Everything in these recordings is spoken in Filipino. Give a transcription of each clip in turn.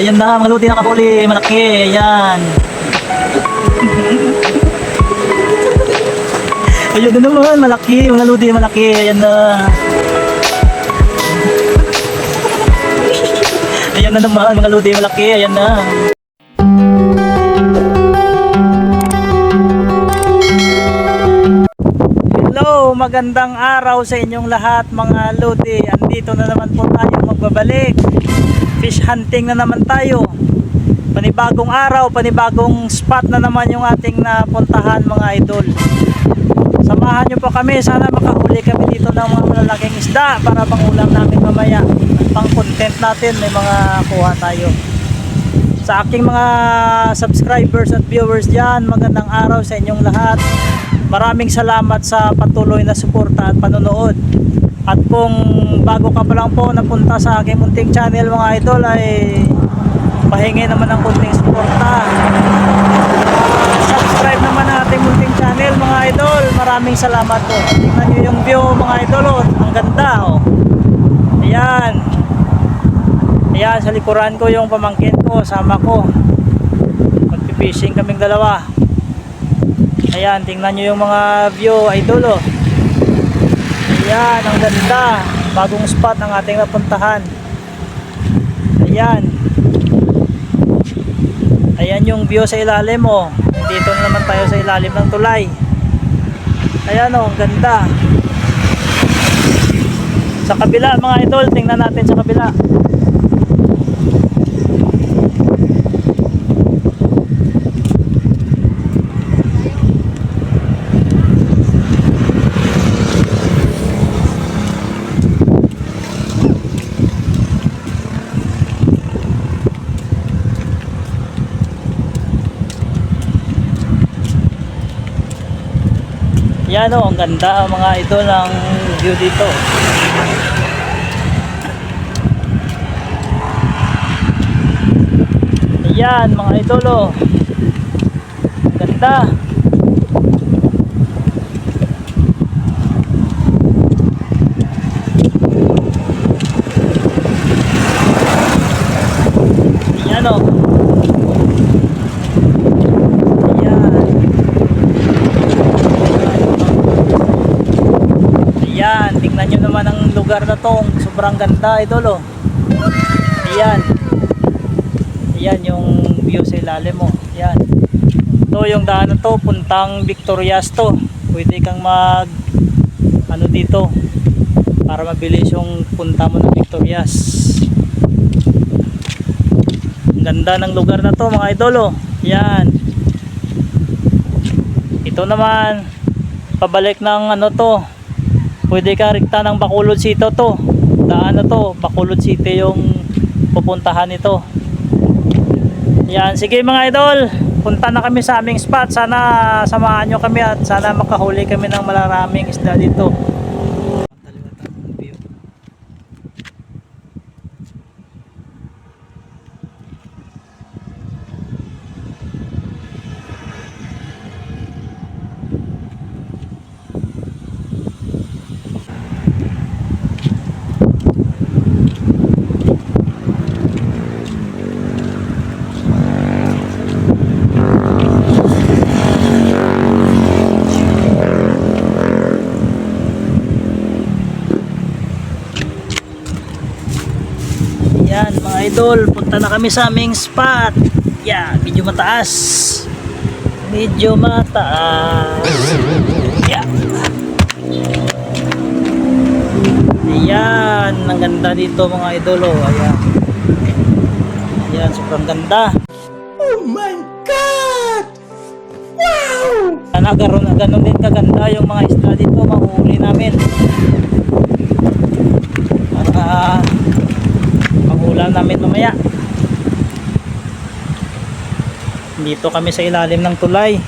Ayan na, mga lodi nakahuli. Malaki. Ayan. Ayan na naman, malaki. Mga lodi, malaki. Ayan na. Ayan na naman, mga lodi, malaki. Ayan na. Hello, magandang araw sa inyong lahat mga lodi. Andito na naman po tayo magbabalik. Fish hunting na naman tayo. Panibagong araw, panibagong spot na naman yung ating napuntahan mga idol. Samahan nyo po kami, sana makahuli kami dito ng mga malalaking isda para pang ulam namin mamaya. At pang content natin, may mga kuha tayo. Sa aking mga subscribers at viewers dyan, magandang araw sa inyong lahat. Maraming salamat sa patuloy na suporta at panonood. At kung bago ka pa lang po napunta sa aking munting channel mga idol, ay pahingi naman ng kunting suporta. Subscribe naman ang ating munting channel mga idol. Maraming salamat po. Tingnan nyo yung view mga idol, oh. Ang ganda oh. Ayan. Ayan, sa likuran ko yung pamangkin ko, sama ko. Magpipishing kaming dalawa. Ayan, tingnan nyo yung mga view idol oh. Ayan, ang ganda. Bagong spot ang ating napuntahan. Ayan. Ayan yung view sa ilalim oh. Dito na naman tayo sa ilalim ng tulay. Ayan oh, ang ganda. Sa kabila mga idol, tingnan natin sa kabila. Yan o, ang ganda mga idol ang view dito. Ayan mga idol o. Ang ganda. Ayan o. Ayan, tingnan nyo naman ang lugar na to. Sobrang ganda idol oh. Ayan. Ayan yung view sa ilalim mo. Ayan. Ito yung daan na to, puntang Victorias to. Pwede kang mag ano dito para mabilis yung punta mo ng Victorias. Ang ganda ng lugar na to mga idol oh. Ayan. Ito naman pabalik ng ano to. Pwede ka rekta ng Bacolod City to. Daan na to, Bacolod City yung pupuntahan nito. Yan, sige mga idol. Punta na kami sa aming spot. Sana samahan nyo kami at sana makahuli kami ng malaraming isda dito. Yan mga idol, punta na kami sa aming spot. Yeah, medyo mataas. Medyo mataas. Yeah. Ayan, ang ganda dito mga idol oh. Ayan. Ayan, sobrang ganda. Oh my God! Wow! Ganun din kaganda yung mga isda dito, mahuhuli namin. Para ulam namin mamaya. Dito kami sa ilalim ng tulay.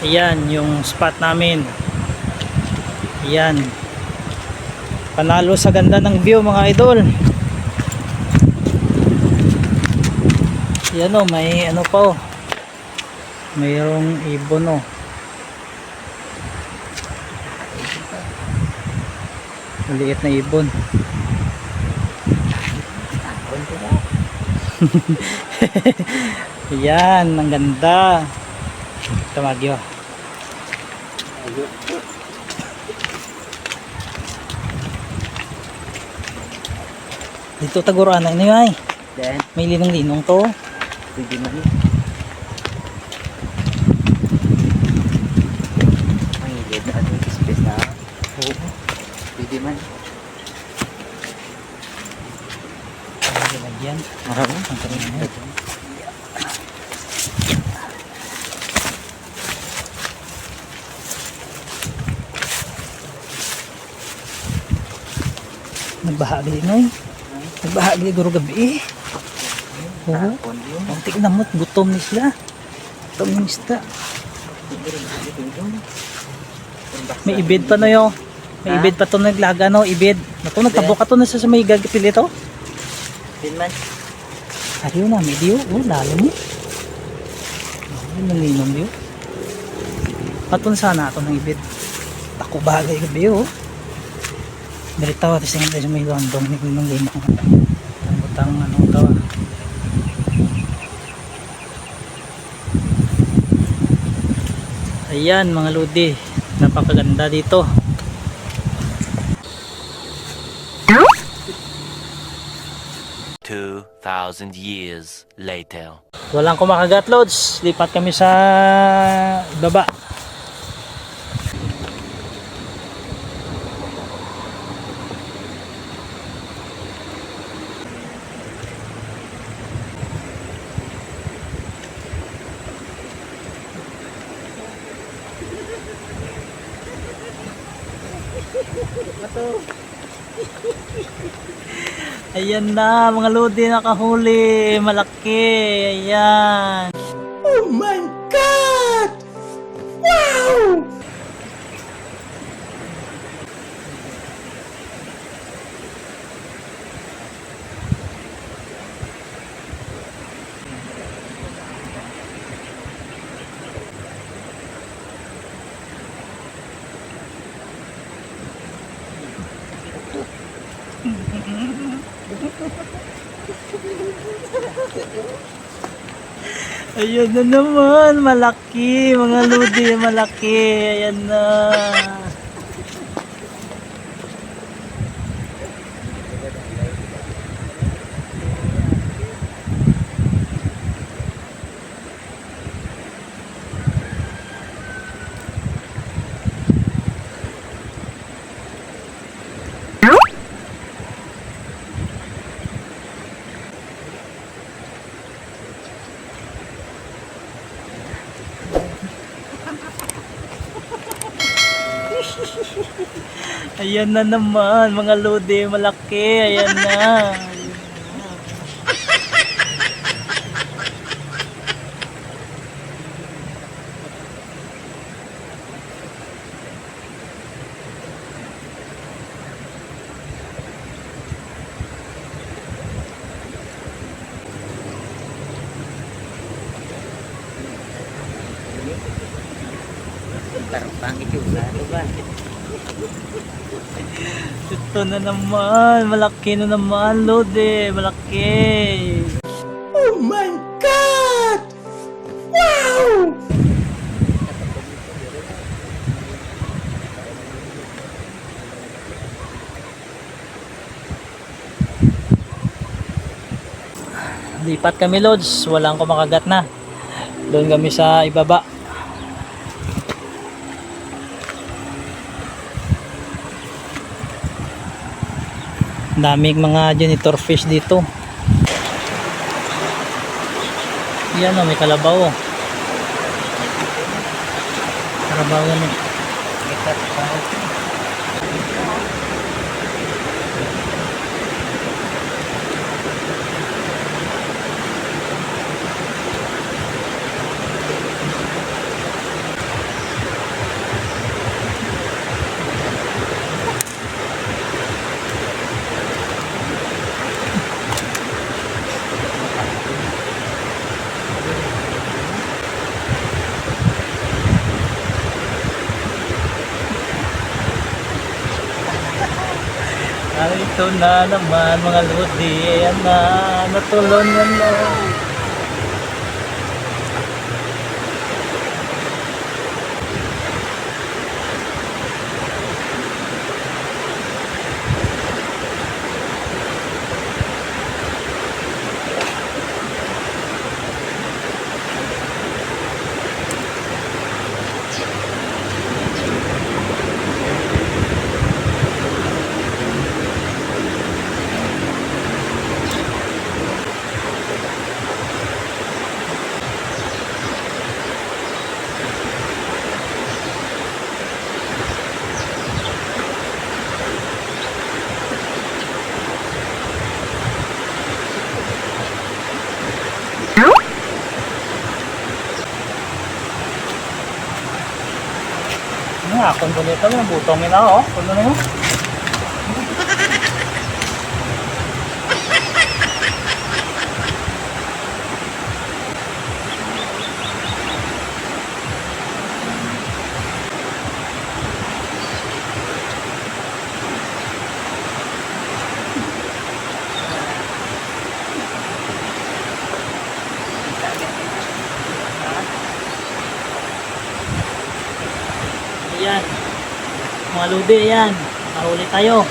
Ayan yung spot namin. Ayan. Panalo sa ganda ng view mga idol. Ayan o, may ano pa o. Mayroong ibon o. Maliit na ibon. Yan, ang ganda. Tamagyo. Dito taguran na ini ay. May linong-linong to. Pwede man. Ang ilid na ano yung space na. Oo. Pwede man. Yan. Marami. Ang kanina. Nagbahagi din oy. Nagbahagi guro gabi. Oo. Konti na mo't gutom ni sila. Gutom ni isda. May ibid pa no yo. May ibid pa to naglaga no, ibid. Nato nagtabok ato na sa may gagipili to. Pinman. Ariyo na, medyo. Oh, lalim mo. Ay, nalinom yun. Patun sana ato ng ibid. Ako bagay gabi oh. Beritaw at isang tayo sa may landong ni Gunong Lima. Ang butang anong tawa. Ayan mga lodi. Napakaganda dito. Years later. Walang kumakagat loads. Lipat kami sa baba. Ayan na mga lodi, nakahuli, malaki, ayan. Oh my God! Wow! Ayan na naman, malaki, mga lodi, malaki, ayan na. Ayan na naman, mga lodi, malaki, ayan na. Tarpang itsura, diba? Ito na naman, malaki na naman, lodi, malaki. Oh my God! Wow! Lipat kami lods, walang kumakagat na. Doon kami sa ibaba. Daming mga janitor fish dito. Yan o, may kalabaw o. Kalabaw yan o. Ito na naman mga lodi. Ayan na. Natulungan na. Kundo nito mo, butongin na kundo na yun. Ayan. Mga lodi, ayan. Mahuli tayo.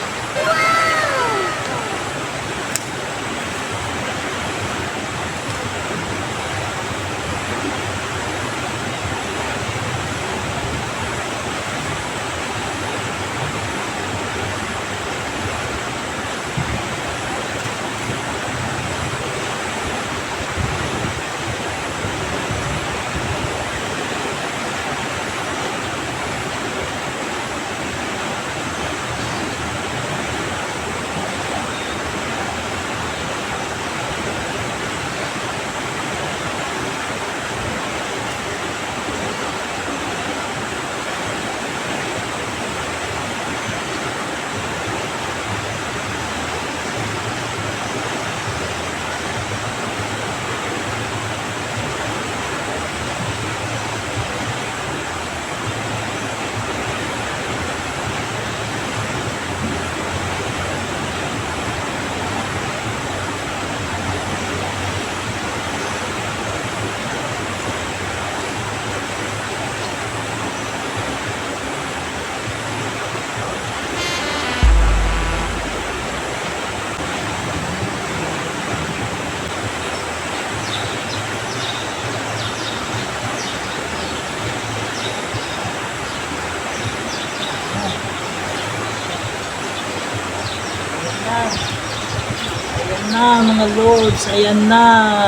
Ayan na mga lords, ayan na,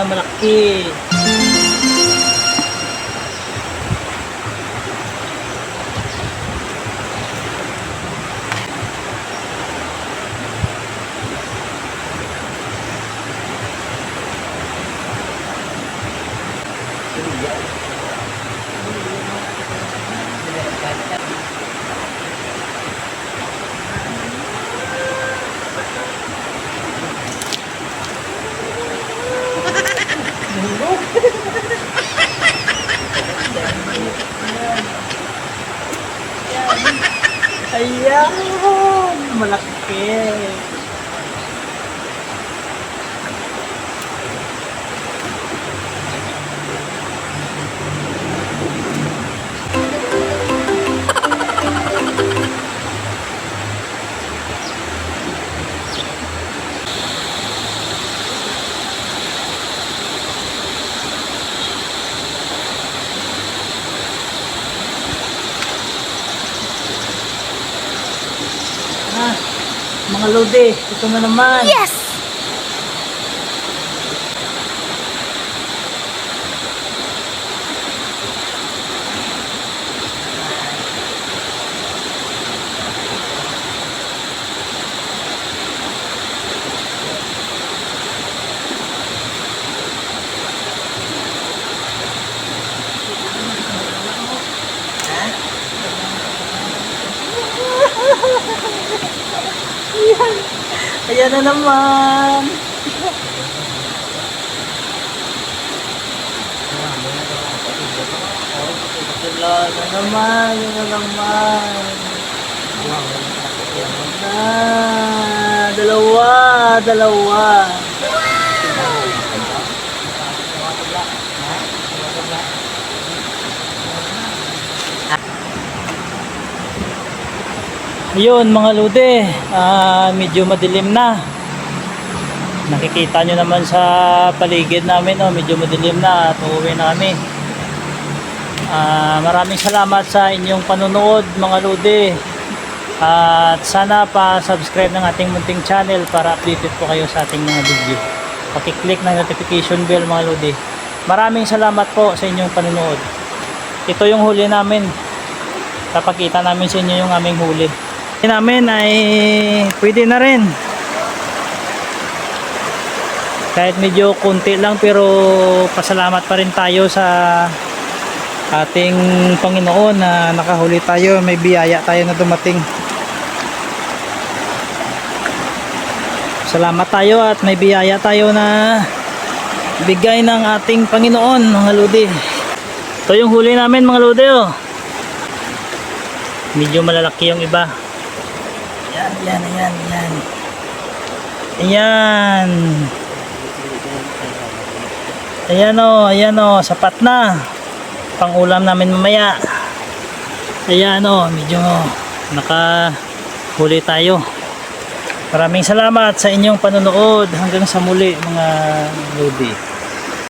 malaki. Ayan, malaki. Mga lodi, ito na naman. Yes! Ayan na naman. Wala na naman, yun na naman. Ayan na. Dalawa. Ayun mga lude, medyo madilim na. Nakikita nyo naman sa paligid namin, oh, medyo madilim na at uuwi na kami. Maraming salamat sa inyong panonood mga lude. At sana pa-subscribe ng ating munting channel para updated po kayo sa ating mga video. Paki-click ng notification bell mga lude. Maraming salamat po sa inyong panonood. Ito yung huli namin. Papakita namin sa inyo yung aming huli. Namin ay pwede na rin. Kahit medyo kunti lang pero pasalamat pa rin tayo sa ating Panginoon na nakahuli tayo, may biyaya tayo na dumating. Salamat tayo at may biyaya tayo na bigay ng ating Panginoon mga lodi. Ito yung huli namin mga lodi, oh. Medyo malalaki yung iba. Ayan o, sapat na. Pang-ulam namin mamaya. Ayan o, medyo nakahuli tayo. Maraming salamat sa inyong panonood. Hanggang sa muli mga lodi.